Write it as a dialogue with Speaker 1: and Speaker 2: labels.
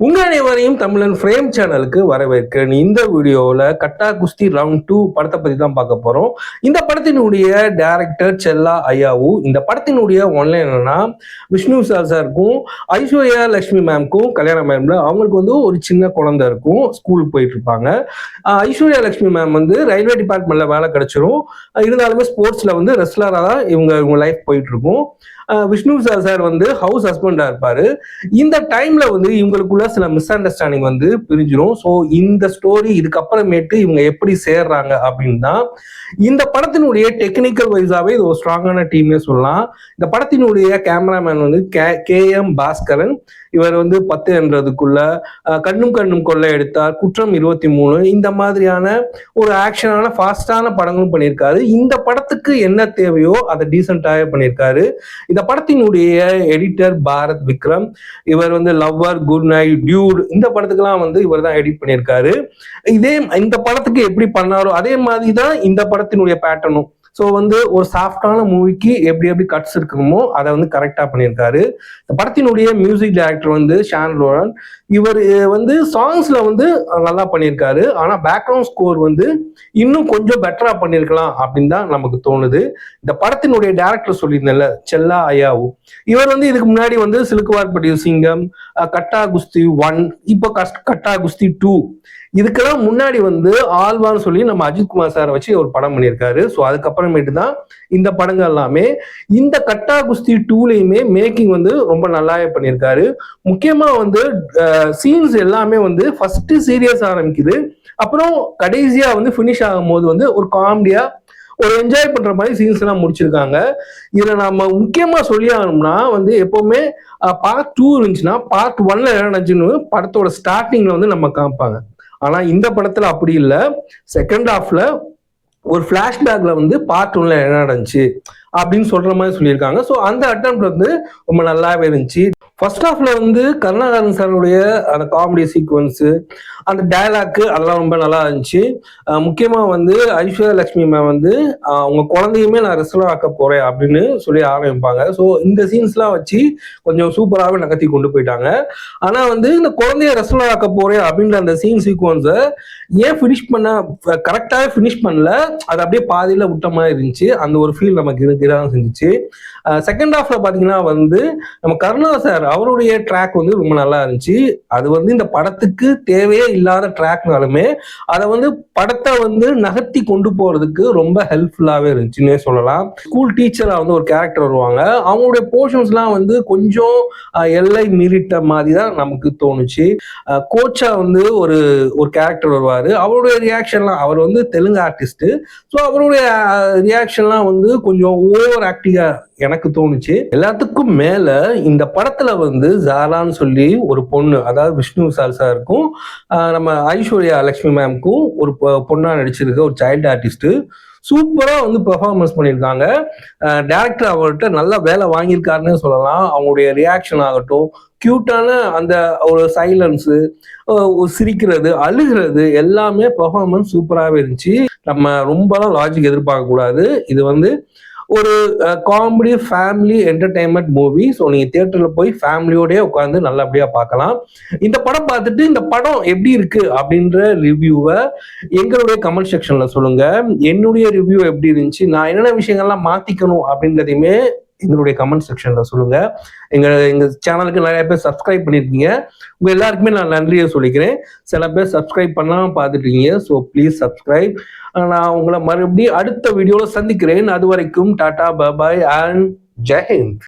Speaker 1: உங்க அனைவரையும் தமிழன் ஃப்ரேம் சேனலுக்கு வரவேற்கிறேன். இந்த வீடியோவில் கட்டா குஸ்தி ரவுண்ட் 2 படத்தை பற்றி தான் பார்க்க போகிறோம். இந்த படத்தினுடைய டைரக்டர் செல்லா ஐயாவு. இந்த படத்தினுடைய ஒன்லைன் என்னன்னா, விஷ்ணு சாருக்கும் ஐஸ்வர்யா லட்சுமி மேம்க்கும் கல்யாணம் மேம்ல அவங்களுக்கு வந்து ஒரு சின்ன குழந்தை இருக்கும். ஸ்கூலுக்கு போயிட்டு இருப்பாங்க. ஐஸ்வர்யா லட்சுமி மேம் வந்து ரயில்வே டிபார்ட்மெண்ட்ல வேலை கிடைச்சிரும். இருந்தாலுமே ஸ்போர்ட்ஸ்ல வந்து ரெஸ்லராக தான் இவங்க லைஃப் போயிட்டு இருக்கும். விஷ்ணு சார் வந்து ஹவுஸ் ஹஸ்பண்டா இருப்பாரு. இந்த டைம்ல வந்து இவங்களுக்குள்ள சில மிஸ் அண்டர்ஸ்டாண்டிங் வந்து பிரிஞ்சிடும். ஸோ இந்த ஸ்டோரி இதுக்கப்புறமேட்டு இவங்க எப்படி சேர்றாங்க அப்படின்னா, இந்த படத்தினுடைய டெக்னிக்கல் வைஸாவே இது ஒரு ஸ்ட்ராங்கான டீம்னே சொல்லலாம். இந்த படத்தினுடைய கேமராமேன் வந்து KM பாஸ்கரன். இவர் வந்து 10 என்றதுக்குள்ள கண்ணும் கண்ணும் கொள்ளை எடுத்தார், குற்றம் 23, இந்த மாதிரியான ஒரு ஆக்ஷனான ஃபாஸ்டான படங்களும் பண்ணியிருக்காரு. இந்த படத்துக்கு என்ன தேவையோ அதை டீசெண்டாகவே பண்ணியிருக்காரு. இந்த படத்தினுடைய எடிட்டர் பாரத் விக்ரம். இவர் வந்து லவ்வர், குட் நைட், டியூட் இந்த படத்துக்கெல்லாம் வந்து இவர் தான் எடிட் பண்ணியிருக்காரு. இந்த படத்துக்கு எப்படி பண்ணாரோ அதே மாதிரி தான் இந்த படத்தினுடைய பேட்டர்னும். ஸோ வந்து ஒரு சாஃப்டான மூவிக்கு எப்படி கட்ஸ் இருக்கணுமோ அதை வந்து கரெக்டாக பண்ணியிருக்காரு. இந்த படத்தினுடைய மியூசிக் டைரக்டர் வந்து ஷான் ரோரன். இவர் வந்து சாங்ஸ்ல வந்து நல்லா பண்ணியிருக்காரு. ஆனால் பேக்ரவுண்ட் ஸ்கோர் வந்து இன்னும் கொஞ்சம் பெட்டரா பண்ணியிருக்கலாம் அப்படின்னு தான் நமக்கு தோணுது. இந்த படத்தினுடைய டைரக்டர் சொல்லியிருந்தேன்ல, செல்லா ஐயாவு. இவர் வந்து இதுக்கு முன்னாடி வந்து சிலுக்குவார்பட்டி சிங்கம், கட்டா குஸ்தி 1, இப்போ கட்டா குஸ்தி 2, இதுக்கெல்லாம் முன்னாடி வந்து ஆல்வான்னு சொல்லி நம்ம அஜித் குமார் சாரை வச்சு ஒரு படம் பண்ணியிருக்காரு. ஸோ அதுக்கப்புறமேட்டு தான் இந்த படங்கள் எல்லாமே. இந்த கட்டா குஸ்தி 2லயுமே மேக்கிங் வந்து ரொம்ப நல்லாவே பண்ணியிருக்காரு. முக்கியமா வந்து சீன்ஸ் எல்லாமே வந்து ஃபர்ஸ்ட் சீரியஸ் ஆரம்பிக்குது, அப்புறம் கடைசியா வந்து ஃபினிஷ் ஆகும் போது வந்து ஒரு காமெடியா ஒரு என்ஜாய் பண்ற மாதிரி சீன்ஸ் எல்லாம் முடிச்சிருக்காங்க. இதுல நம்ம முக்கியமா சொல்லி ஆகணும்னா வந்து எப்பவுமே பார்ட் 2 இருந்துச்சுன்னா பார்ட் 1ல என்ன நடந்துச்சுன்னு படத்தோட ஸ்டார்டிங்ல வந்து நம்ம காமிப்பாங்க. ஆனா இந்த படத்துல அப்படி இல்லை. செகண்ட் ஹாஃப்ல ஒரு பிளாஷ்பேக்ல வந்து பார்ட் 1ல என்ன நடந்துச்சு அப்படின்னு சொல்ற மாதிரி சொல்லியிருக்காங்க. ஸோ அந்த அட்டெம்ப்ட் வந்து ரொம்ப நல்லாவே இருந்துச்சு. ஃபர்ஸ்ட் ஹாஃப்ல வந்து கருணாகரன் சாருடைய அந்த காமெடி சீக்வன்ஸ், அந்த டயலாக்கு அதெல்லாம் ரொம்ப நல்லா இருந்துச்சு. முக்கியமா வந்து ஐஸ்வர்யா லட்சுமி மேம் வந்து அவங்க குழந்தையுமே நான் ரெஸ்லர் ஆக்க போறேன் அப்படின்னு சொல்லி ஆரம்பிப்பாங்க. ஸோ இந்த சீன்ஸ்லாம் வச்சு கொஞ்சம் சூப்பராகவே நகர்த்தி கொண்டு போயிட்டாங்க. ஆனா வந்து இந்த குழந்தைய ரெஸ்லர் ஆக்க போறேன் அப்படின்ற அந்த சீன் சீக்வன்ஸை ஏன் கரெக்டாக ஃபினிஷ் பண்ணல, அது அப்படியே பாதியில விட்ட மாதிரி இருந்துச்சு. அந்த ஒரு ஃபீல் நமக்கு இருக்கதான் செஞ்சுச்சு. செகண்ட் ஹாஃப்ல பாத்தீங்கன்னா வந்து நம்ம கருணா சார் அவருடைய ட்ராக் வந்து ரொம்ப நல்லா இருந்துச்சு. அது வந்து இந்த படத்துக்கு தேவையே இல்லாத ட்ராக்னாலுமே அதை வந்து படத்தை வந்து நகர்த்தி கொண்டு போறதுக்கு ரொம்ப ஹெல்ப்ஃபுல்லாவே இருந்துச்சுன்னே சொல்லலாம். ஸ்கூல் டீச்சரா வந்து ஒரு கேரக்டர் வருவாங்க. அவங்களுடைய போர்ஷன்ஸ்லாம் வந்து கொஞ்சம் எல்லை மீறிட்ட மாதிரி தான் நமக்கு தோணுச்சு. கோச்சா வந்து ஒரு கேரக்டர் வருவாரு. அவருடைய ரியாக்ஷன்லாம், அவர் வந்து தெலுங்கு ஆர்டிஸ்ட். ஸோ அவருடைய ரியாக்ஷன்லாம் வந்து கொஞ்சம் ஓவர் ஆக்டிங்கா எனக்கு தோணுச்சு. எல்லாத்துக்கும் மேல இந்த படத்துல வந்து ஜாரான்னு சொல்லி ஒரு பொண்ணு, அதாவது விஷ்ணு சாருக்கும் நம்ம ஐஸ்வர்யா லட்சுமி மேம்க்கும் ஒரு பொண்ணா நடிச்சிருக்க ஒரு சைல்டு ஆர்டிஸ்ட் சூப்பரா வந்து பெர்ஃபார்மன்ஸ் பண்ணியிருக்காங்க. டைரக்டர் அவர்கிட்ட நல்லா வேலை வாங்கியிருக்காருன்னு சொல்லலாம். அவங்களுடைய ரியாக்ஷன் ஆகட்டும், கியூட்டான அந்த ஒரு சைலன்ஸு, சிரிக்கிறது, அழுகிறது, எல்லாமே பெர்ஃபார்மன்ஸ் சூப்பராகவே இருந்துச்சு. நம்ம ரொம்பலாம் லாஜிக் எதிர்பார்க்க கூடாது. இது வந்து ஒரு comedy family entertainment movie. So நீங்கள் தியேட்டரில் போய் ஃபேமிலியோடய உட்காந்து நல்லபடியாக பார்க்கலாம். இந்த படம் பார்த்துட்டு இந்த படம் எப்படி இருக்கு அப்படின்ற ரிவ்யூவை எங்களுடைய கமெண்ட் செக்ஷனில் சொல்லுங்க. என்னுடைய ரிவ்யூ எப்படி இருந்துச்சு, நான் என்னென்ன விஷயங்கள்லாம் மாற்றிக்கணும் அப்படின்றதையுமே எங்களுடைய கமெண்ட் செக்ஷன்ல சொல்லுங்க. எங்க சேனலுக்கு நிறைய பேர் சப்ஸ்கிரைப் பண்ணிருக்கீங்க. உங்க எல்லாருக்குமே நான் நன்றியை சொல்லிக்கிறேன். சில பேர் சப்ஸ்கிரைப் பண்ணாம பார்த்துட்டு இருக்கீங்க. So please subscribe. நான் உங்களை மறுபடியும் அடுத்த வீடியோல சந்திக்கிறேன். அது வரைக்கும் டாடா, பாய் அண்ட் ஜெய் ஹிந்த்.